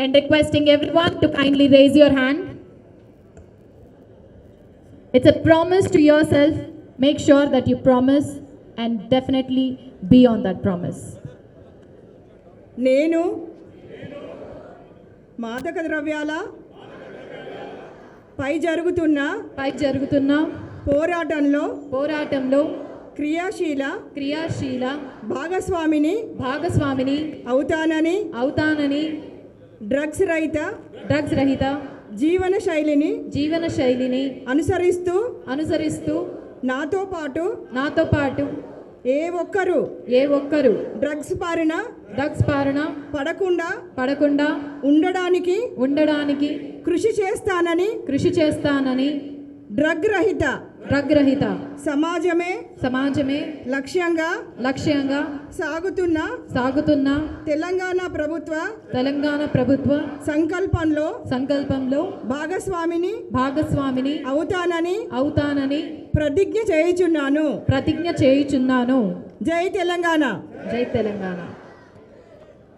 and requesting everyone to kindly raise your hand. It's a promise to yourself. Make sure that you promise and definitely be on that promise. నేను మాదక ద్రవ్యాల పై జరుగుతున్న పోరాటంలో క్రియాశీల భాగస్వామిని అవుతానని డ్రగ్స్ రహిత జీవన శైలిని అనుసరిస్తూ నాతో పాటు ఏ ఒక్కరు డ్రగ్స్ బారిన పడకుండా ఉండడానికి కృషి చేస్తానని డ్రగ్ రహిత సమాజమే లక్ష్యంగా సాగుతున్న తెలంగాణ ప్రభుత్వ సంకల్పంలో భాగస్వామిని అవుతానని ప్రతిజ్ఞ చేయుచున్నాను. జై తెలంగాణ.